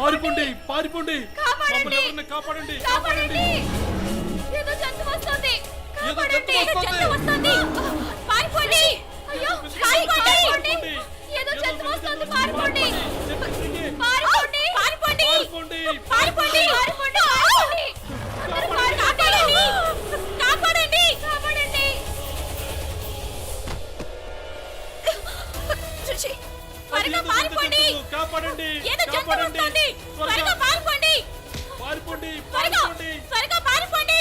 పారిపోండి పారిపోండి కాపాడండి! మమ్మల్ని కాపాడండి కాపాడండి! ఏదో జంతువు వస్తోంది! కాపాడండి! ఏదో జంతువు వస్తోంది! పారిపోండి! అయ్యో! పారిపోండి! ఏదో జంతువు వస్తోంది! పారిపోండి! పారిపోండి! పారిపోండి! పారిపోండి! పారిపోండి! అందరూ కాపాడండి! కాపాడండి! కాపాడండి! శృషి, త్వరగా పారిపోండి! కాపాడండి ఏదో జంతువు వస్తోంది! త్వరగా పారిపోండి! పారిపోండి త్వరగా త్వరగా పారిపోండి!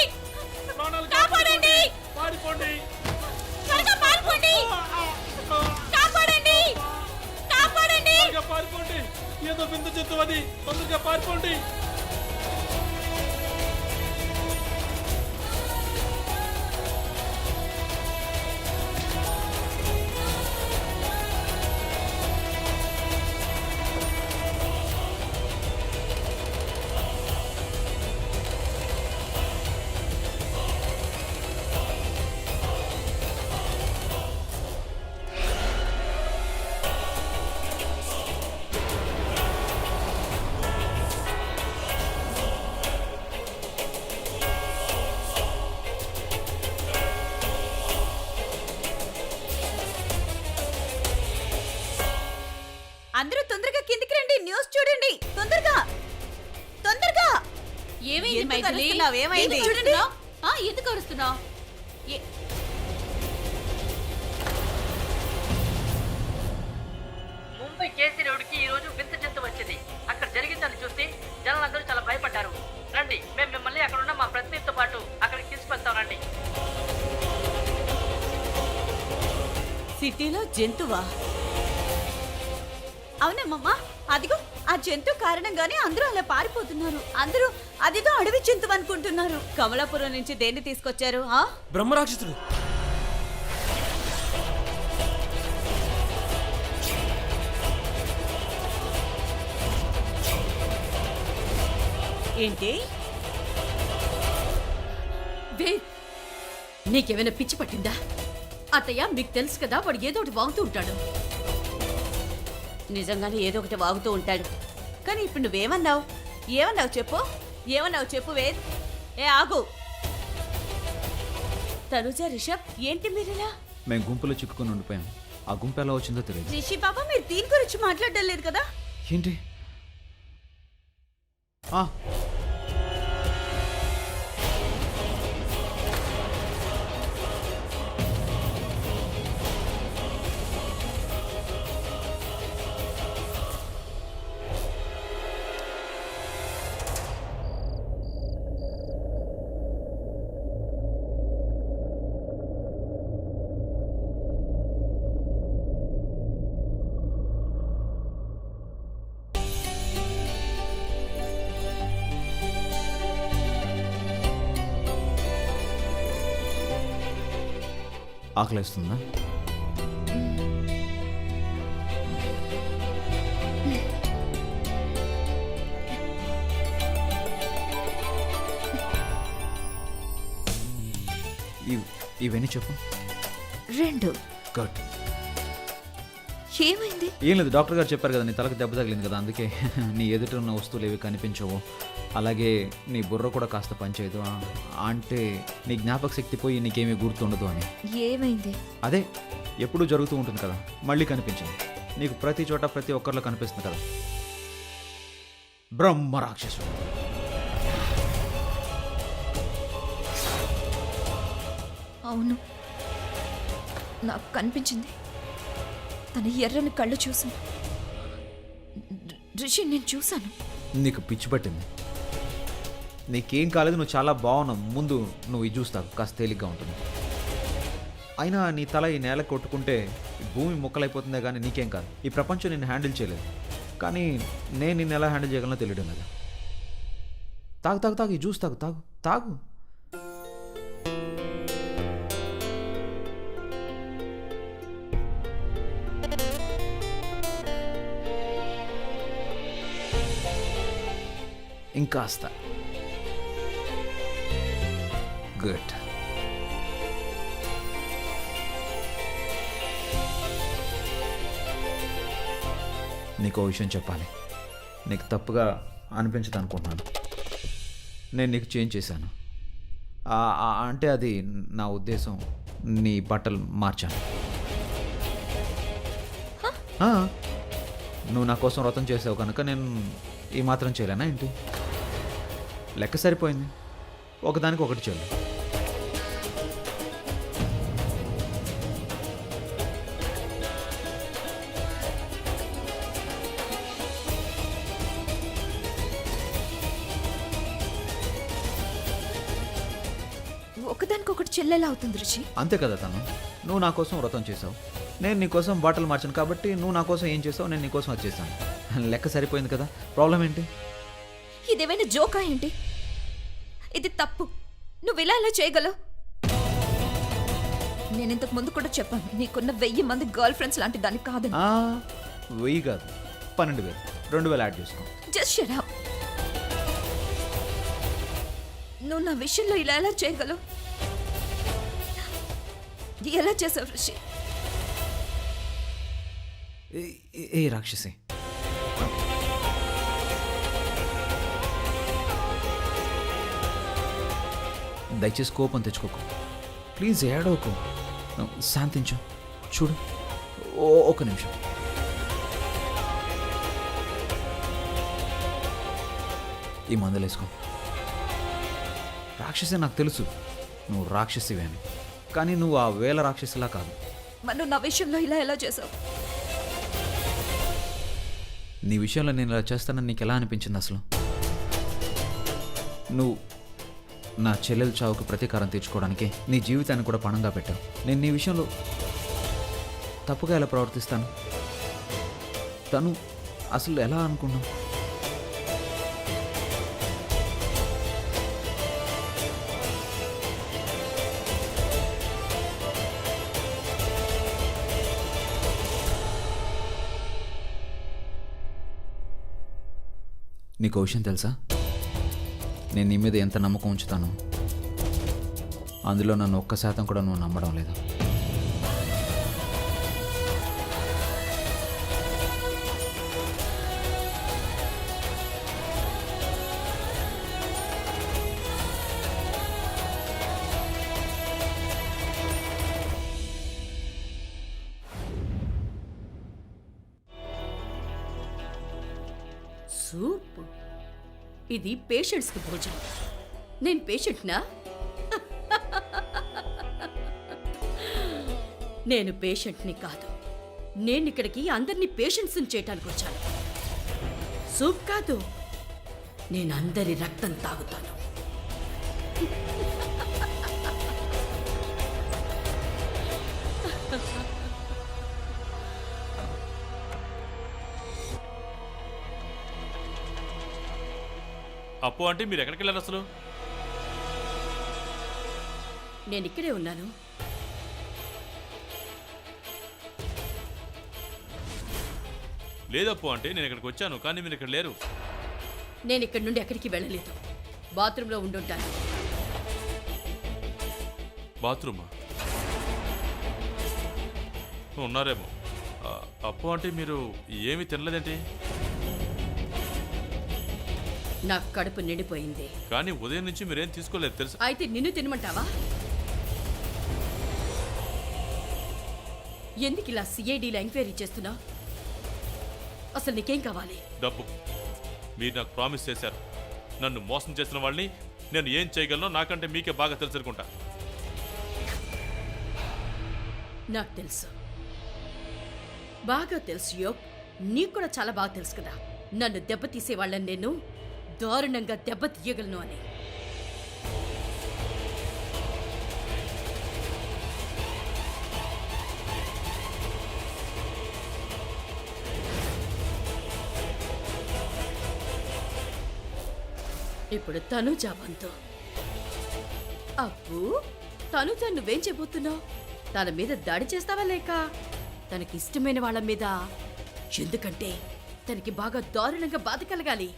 కాపాడండి! పారిపోండి త్వరగా పారిపోండి! కాపాడండి! కాపాడండి! పారిపోండి ఏదో వింత జంతువు అది తొందరగా పారిపోండి అందరూ తొందరగా కిందికి రండి. న్యూస్ చూడండి. తొందరగా తొందరగా. ఏమైంది ఎందుకు మైథిలి? అరుస్తున్నావ్? ఏమైంది? ఎందుకు అరుస్తున్నావ్? ఎందుకు అరుస్తున్నావు? ముంబై కేసీ రోడ్డుకి ఈ రోజు వింత జంతువు వచ్చింది. అక్కడ జరిగిందని చూస్తే జనాలందరూ చాలా భయపడ్డారు. రండి, మేము మిమ్మల్ని అక్కడ ఉన్న మా ప్రతినిధితో పాటు అక్కడికి తీసుకెళ్తాం. రండి. సిటీలో జంతువా? అవునమ్మా, అదిగో ఆ జంతువు కారణంగానే అందరూ అలా పారిపోతున్నారు. అందరూ అదిదో అడవి జంతువు అనుకుంటున్నారు. కమలాపురం నుంచి దేన్ని తీసుకొచ్చారు? బ్రహ్మరాక్షసుడు ఏంటి? వేవ్, నీకేమైనా పిచ్చి పట్టిందా? అత్తయ్య, మీకు తెలుసు కదా, వాడు ఏదో ఒకటి వాగుతూ ఉంటాడు. నిజంగానే ఏదో ఒకటి వాగుతూ ఉంటాడు. కానీ ఇప్పుడు నువ్వేమన్నావు? ఏమన్నావు చెప్పు. ఏమన్నావు చెప్పు వేద్. ఆగు. తనుజ, రిషబ్, ఏంటి మీరిలా? మేము గుంపులో చిక్కుకొని ఉండిపోయాం. ఆ గుంపు ఎలా వచ్చిందో తెలియదు. రిషి బాబా, మీరు దీని గురించి మాట్లాడడం లేదు కదా? ఏంటి? ఆకలిస్తుందా? ఇవన్నీ చెప్పు. 2. గుడ్. ఏమైంది? ఏం లేదు, డాక్టర్ గారు చెప్పారు కదా, నీ తలకు దెబ్బ తగిలింది కదా, అందుకే నీ ఎదుట ఉన్న వస్తువులు ఏవి కనిపించవు. అలాగే నీ బుర్ర కూడా కాస్త పనిచేయదు. అంటే నీ జ్ఞాపక శక్తి పోయి నీకేమీ గుర్తుండదు అని. ఏమైంది? అదే ఎప్పుడూ జరుగుతూ ఉంటుంది కదా, మళ్ళీ కనిపించింది. నీకు ప్రతి చోట ప్రతి ఒక్కరిలో కనిపిస్తుంది కదా, బ్రహ్మరాక్షసుడు. అవును, నాకు కనిపించింది. తన ఎర్రని కళ్ళు చూసాను. రిషి, నేను చూశాను. నీకు పిచ్చి పట్టింది. నీకేం కాలేదు, నువ్వు చాలా బాగున్నావు. ముందు నువ్వు ఇది చూస్తావు, కాస్త తేలిగ్గా ఉంటుంది. అయినా నీ తల ఈ నేల కొట్టుకుంటే భూమి ముక్కలైపోతుందే కానీ నీకేం కాదు. ఈ ప్రపంచం నిన్ను హ్యాండిల్ చేయలేదు, కానీ నేను నిన్ను ఎలా హ్యాండిల్ చేయగలనో తెలియడం కదా. తాగు తాగు తాగు, ఈ జ్యూస్ తాగు తాగు తాగు. ఇంకాస్త. గుడ్. నీకో విషయం చెప్పాలి. నీకు తప్పుగా అనిపించదు అనుకుంటున్నాను. నేను నీకు చేంజ్ చేశాను. అంటే అది నా ఉద్దేశం, నీ బట్టలు మార్చాను. నువ్వు నా కోసం వ్రతం చేసావు కనుక నేను ఈ మాత్రం చేయలేనా ఏంటి? లెక్క సరిపోయింది, ఒకదానికి ఒకటి చెల్లు. ఒకదానికొకటి చెల్లెలా అవుతుంది రుచి. అంతే కదా తను. నువ్వు నా కోసం వ్రతం చేసావు, నేను నీ కోసం బట్టలు మార్చాను. కాబట్టి నువ్వు నా కోసం ఏం చేసావు, నేను నీ కోసం అది చేశాను. లెక్క సరిపోయింది కదా. ప్రాబ్లం ఏంటి? ఇదేమైనా జోకా ఏంటి? ఇది తప్పు. నువ్వు ఇలా చేయగలవు? నేను ఇంతకు ముందు కూడా చెప్పాను, నీకున్న 1000 మంది గర్ల్ ఫ్రెండ్స్ లాంటి దాన్ని కాదని. 1000 కాదు, 12,000, 2,000 యాడ్ చేసుకో. Just shut up. నువ్వు నా విషయంలో ఇలా చేయగలవు? ఎలా చేసావు ఋషి? ఏ రాక్షసి, దయచేసి కోపం తెచ్చుకోకు. ప్లీజ్ ఏడవకు, శాంతించు. చూడు, ఒక నిమిషం. ఈ మందులు వేసుకో. రాక్షసి నాకు తెలుసు, నువ్వు రాక్షసివే అని. కానీ నువ్వు ఆ 1000 రాక్షసిలా కాదు. మరి నువ్వు నా విషయంలో ఎలా చేసావు? నీ విషయంలో నేను ఇలా చేస్తానని నీకు ఎలా అనిపించింది అసలు? నువ్వు నా చెల్లెల చావుకు ప్రతీకారం తీర్చుకోవడానికి నీ జీవితాన్ని కూడా పణంగా పెట్టావు. నేను నీ విషయంలో తప్పుగా ఎలా ప్రవర్తిస్తాను? తను అసలు ఎలా అనుకున్నావు? నీకు విషయం తెలుసా? నేను నీ మీద ఎంత నమ్మకం ఉంచుతానో అందులో నన్ను 1% కూడా నువ్వు నమ్మడం లేదు. సూప్. ఇది పేషెంట్స్కి భోజనం. నేను పేషెంట్నా? నేను పేషెంట్ని కాదు. నేను ఇక్కడికి అందరినీ పేషెంట్స్ని చేయటానికి వచ్చాను. సూప్ కాదు, నేను అందరి రక్తం తాగుతాను. అప్పు అంటే మీరు ఎక్కడికి వెళ్ళారు అసలు? నేను ఇక్కడే ఉన్నాను. లేదప్పు అంటే నేను ఇక్కడికి వచ్చాను, కానీ మీరు ఇక్కడ లేరు. నేను ఇక్కడి నుండి ఎక్కడికి వెళ్ళలేదు. బాత్రూంలో ఉండుంటాను. బాత్రూమా? ఉన్నారేమో. అప్పు అంటే మీరు ఏమీ తినలేదేంటి? నాకు కడుపు నిండిపోయింది. కానీ ఉదయం నుంచి మీరేం తీసుకోలేదు తెలుసు. అయితే నిన్ను తినమంటావా? ఎందుకు ఇలా సిఐడిలో ఎంక్వైరీ చేస్తున్నావు? అసలు నీకేం కావాలి? డబ్బు. మీరు నాకు ప్రామిస్ చేశారు. నన్ను మోసం చేసిన వాళ్ళని నేను ఏం చేయగలనో నాకంటే మీకే బాగా తెలుసు అనుకుంటా. నాకు తెలుసు, బాగా తెలుసు. యోగ్, నీకు కూడా చాలా బాగా తెలుసు కదా నన్ను దెబ్బతీసే వాళ్ళని నేను దారుణంగా దెబ్బతీయగలను అని. ఇప్పుడు తనుజ వంతు. అప్పు, తనుజ నువ్వేం చెబుతున్నావు? తన మీద దాడి చేస్తావా లేక తనకి ఇష్టమైన వాళ్ళ మీద? ఎందుకంటే తనకి బాగా దారుణంగా బాధ కలగాలి.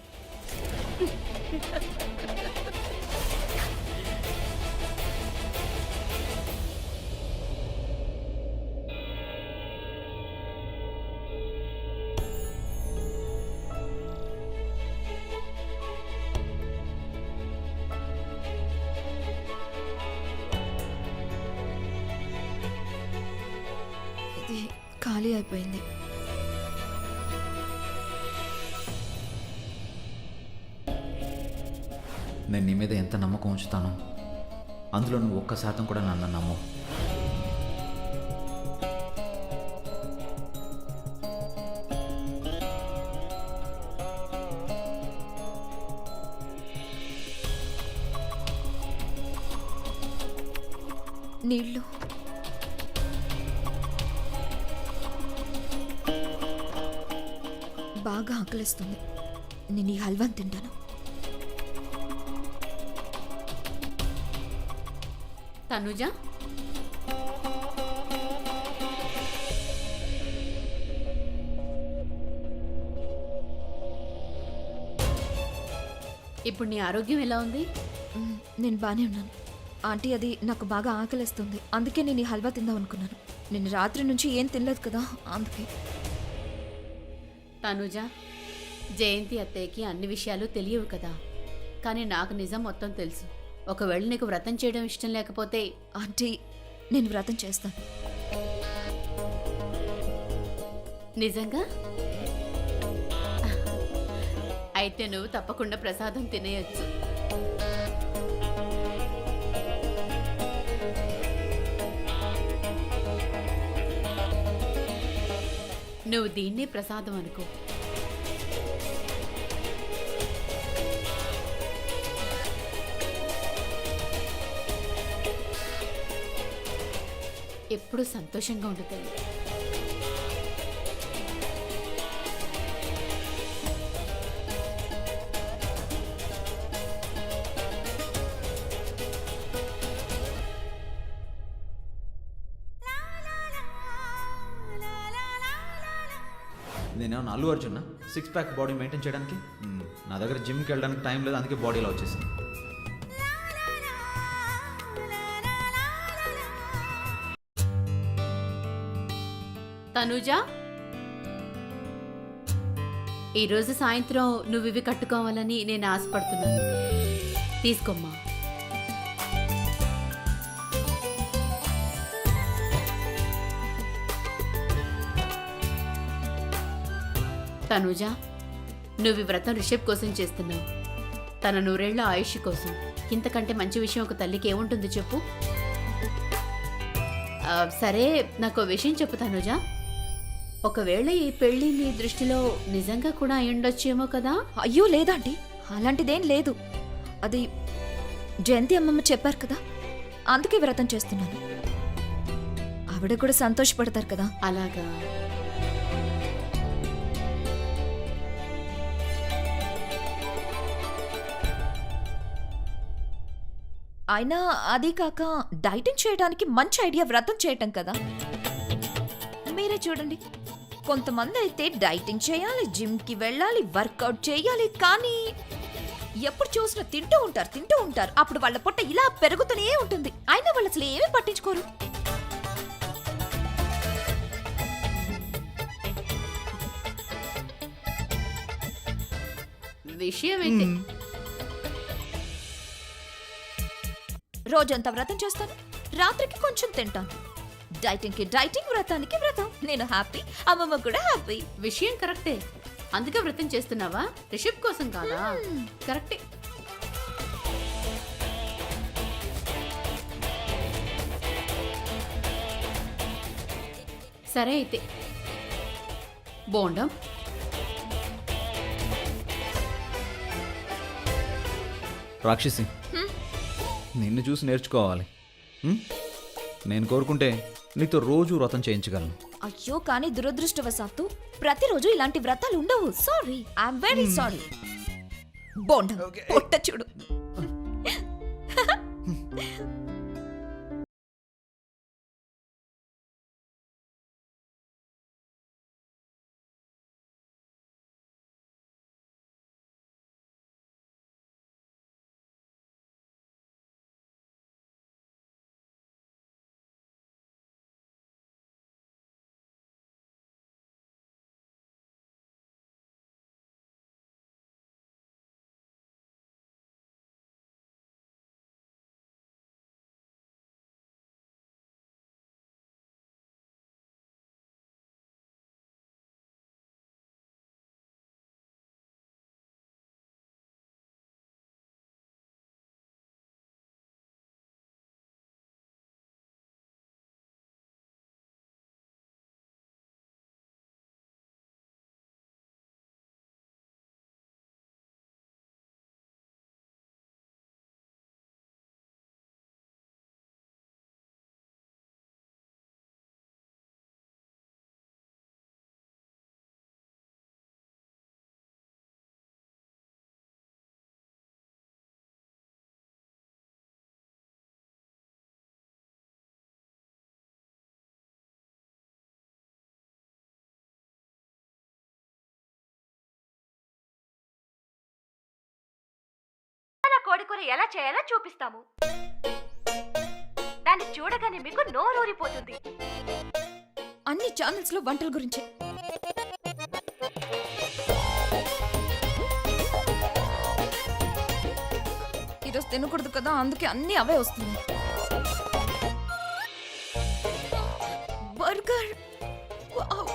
ఖాళీ అయిపోయింది. నేను నీ మీద ఎంత నమ్మకం ఉంచుతానో అందులో నువ్వు 1% కూడా నన్ను నమ్మవు. నీళ్ళు. బాగా ఆకలిస్తుంది. నేను ఈ హల్వాని తింటాను. తనుజ, ఇప్పుడు నీ ఆరోగ్యం ఎలా ఉంది? నేను బానే ఉన్నాను ఆంటీ. అది నాకు బాగా ఆకలిస్తుంది, అందుకే నేను ఈ హల్వా తిందాం అనుకున్నాను. నేను రాత్రి నుంచి ఏం తినలేదు కదా, అందుకే. తనుజ, జయంతి అత్తయ్యకి అన్ని విషయాలు తెలియవు కదా, కానీ నాకు నిజం మొత్తం తెలుసు. ఒకవేళ నీకు వ్రతం చేయడం ఇష్టం లేకపోతే ఆంటీ, నేను వ్రతం చేస్తాను. నిజంగా? అయితే నువ్వు తప్పకుండా ప్రసాదం తినేయొచ్చు. నువ్వు దీన్నే ప్రసాదం అనుకో. ఎప్పుడు సంతోషంగా ఉంటుంది. నేనేమన్నా Allu Arjun 6 pack body maintain చేయడానికి? నా దగ్గర జిమ్కి వెళ్ళడానికి టైం లేదు, అందుకే బాడీలో వచ్చేసింది. తనుజ, ఈరోజు సాయంత్రం నువ్వు ఇవి కట్టుకోవాలని నేను ఆశపడుతున్నాను. తీసుకోమ్మా. తనుజ, నువ్వు ఈ వ్రతం రిషబ్ కోసం చేస్తున్నావు. తన 100 ఏళ్ల ఆయుష్ కోసం. ఇంతకంటే మంచి విషయం ఒక తల్లికి ఏముంటుంది చెప్పు? సరే, నాకు ఓ విషయం చెప్పు తనుజ. ఒకవేళ ఈ పెళ్లి నీ దృష్టిలో నిజంగా కూడా అయ్యుండొచ్చేమో కదా? అయ్యో లేదండి, అలాంటిదేం లేదు. అది జయంతి అమ్మమ్మ చెప్పారు కదా, అందుకే వ్రతం చేస్తున్నాను. ఆవిడ కూడా సంతోషపడతారు కదా. అలాగా? అయినా అది కాక డైటింగ్ చేయడానికి మంచి ఐడియా వ్రతం చేయటం కదా. మీరే చూడండి, కొంతమంది అయితే డైటింగ్ చేయాలి, జిమ్కి వెళ్ళాలి, వర్కౌట్ చేయాలి, కానీ ఎప్పుడు చూసినా తింటూ ఉంటారు. అప్పుడు వాళ్ళ పొట్ట ఇలా పెరుగుతూనే ఉంటుంది. అయినా వాళ్ళు అసలు ఏమీ పట్టించుకోరు. విషయం ఏంటి? రోజంతా వ్రతం చేస్తాను, రాత్రికి కొంచెం తింటాను. డైటింగ్, వ్రతానికి వ్రతం. నేను హ్యాపీ, అమ్మమ్మ కూడా హ్యాపీ. విషయం కరెక్టే. అందుకే వ్రతం చేస్తున్నావా? రిషబ్ కోసం కాదా? కరెక్టే. సరే అయితే బోండం. రాక్షసి, నిన్ను చూసి నేర్చుకోవాలి. నేను కోరుకుంటే నీతో రోజు వ్రతం చేయించగలను. అయ్యో, కానీ దురదృష్టవశాత్తు ప్రతిరోజు ఇలాంటి వ్రతాలు ఉండవు. Sorry, I'm very sorry. బోండం పొట్ట చూడు. కూర ఎలా చేయాలో చూపిస్తాము. దాన్ని చూడగానే మీకు నోరూరిపోతుంది. అన్ని ఛానల్స్ లో వంటల గురించే. ఈరోజు తినకూడదు కదా, అందుకే అన్ని అవే వస్తున్నాయి. Burger, wow.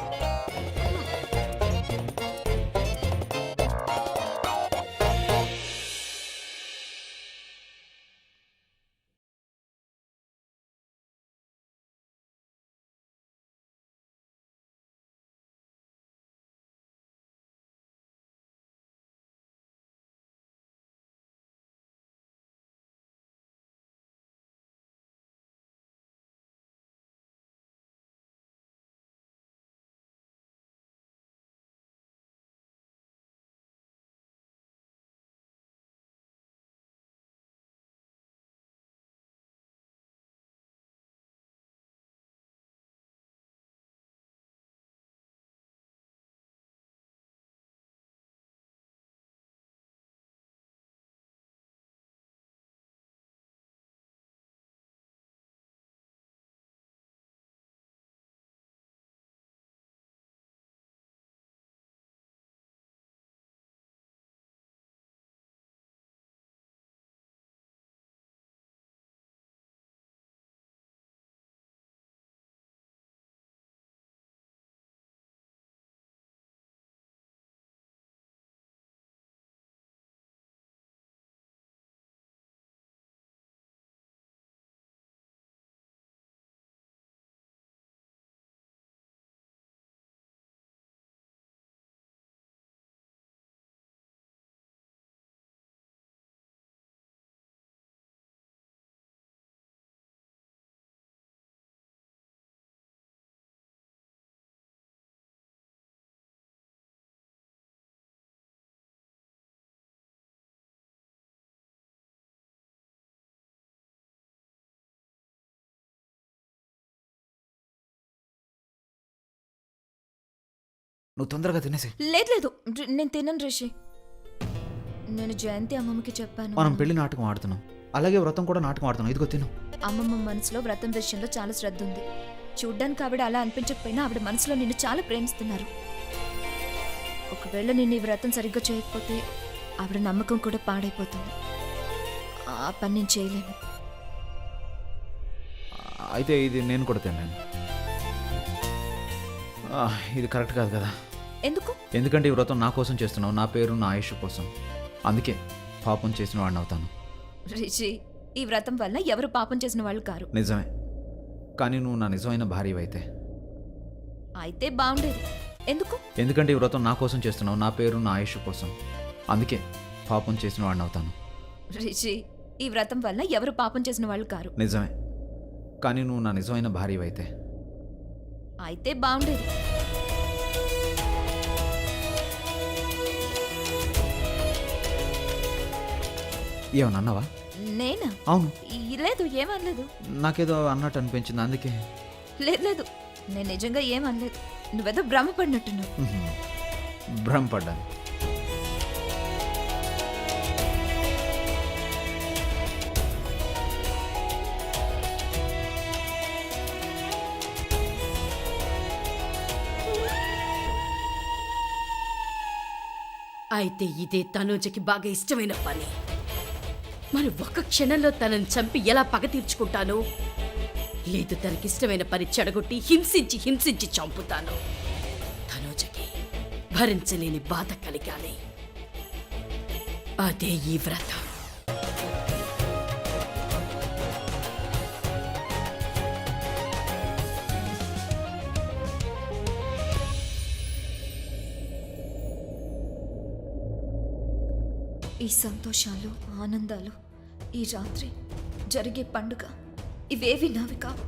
నువ్వు తొందరగా తినేసి. లేదు లేదు, నేను తినను రిషి. నేను జయంతి అమ్మమ్మకి చెప్పాను. మనం పెళ్లి నాటకం ఆడుతున్నాం, అలాగే వ్రతం కూడా నాటకం ఆడుతున్నాం. ఇదిగో తిను. అమ్మమ్మ మనసులో వ్రతం విషయంలో చాలా శ్రద్ధ ఉంది. చూడ్డానికి ఆవిడ అలా అనిపించకపోయినా ఆవిడ మనసులో నిన్ను చాలా ప్రేమిస్తున్నారు. ఒకవేళ నేను ఈ వ్రతం సరిగ్గా చేయకపోతే ఆవిడ నమ్మకం కూడా పాడైపోతుంది. ఆ పని నేను చేయలేను. అయితే ఇది నేను కూడా తిన్నాను. ఇది కరెక్ట్ కాదు కదా. ఎందుకు? ఎందుకంటే ఈ వ్రతం నా కోసం చేస్తున్నావు, నా పేరు నా ఆయుష్ కోసం. అందుకే పాపం చేసిన వాడిని అవుతాను. రిషి, ఈ వ్రతం వల్ల ఎవరు పాపం చేసిన వాళ్ళు కారు. నిజమే, కానీ నువ్వు నా నిజమైన భార్యవైతే. అయితే బాగుండేది. ఎందుకు? ఎందుకంటే ఈ వ్రతం నా కోసం చేస్తున్నావు, నా పేరు నా ఆయుష్ కోసం. అందుకే పాపం చేసిన వాడిని అవుతాను. రిషి, ఈ వ్రతం వల్ల ఎవరు పాపం చేసిన వాళ్ళు కారు. నిజమే, కానీ నువ్వు నా నిజమైన భార్యవైతే. అయితే బాగుండేది. ఏమన్నా అన్నావా? నేనా? అవును. లేదు, ఏమనలేదు. నాకేదో అన్నట్టు అనిపించింది, అందుకే. లేదు లేదు, నేను నిజంగా ఏమనలేదు. నువ్వేదో భ్రమపడినట్టున్నావు. భ్రమపడ్డాను. అయితే ఇదే తనూజకి బాగా ఇష్టమైన పని. మరి ఒక్క క్షణంలో తనని చంపి ఎలా పగ తీర్చుకుంటాను? లేదు, తనకిష్టమైన పని చెడగొట్టి హింసించి హింసించి చంపుతాను. తనూజకి భరించలేని బాధ కలిగాలి. అదే ఈ వ్రతం. ఈ సంతోషాలు, ఆనందాలు, ఈ రాత్రి జరిగే పండుగ ఇవేవి నావి కావు.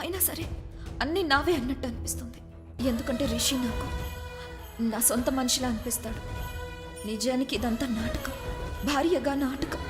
అయినా సరే అన్నీ నావే అన్నట్టు అనిపిస్తుంది. ఎందుకంటే రిషి నాకు నా సొంత మనిషిలా అనిపిస్తాడు. నిజానికి ఇదంతా నాటకం, భార్యగా నాటకం.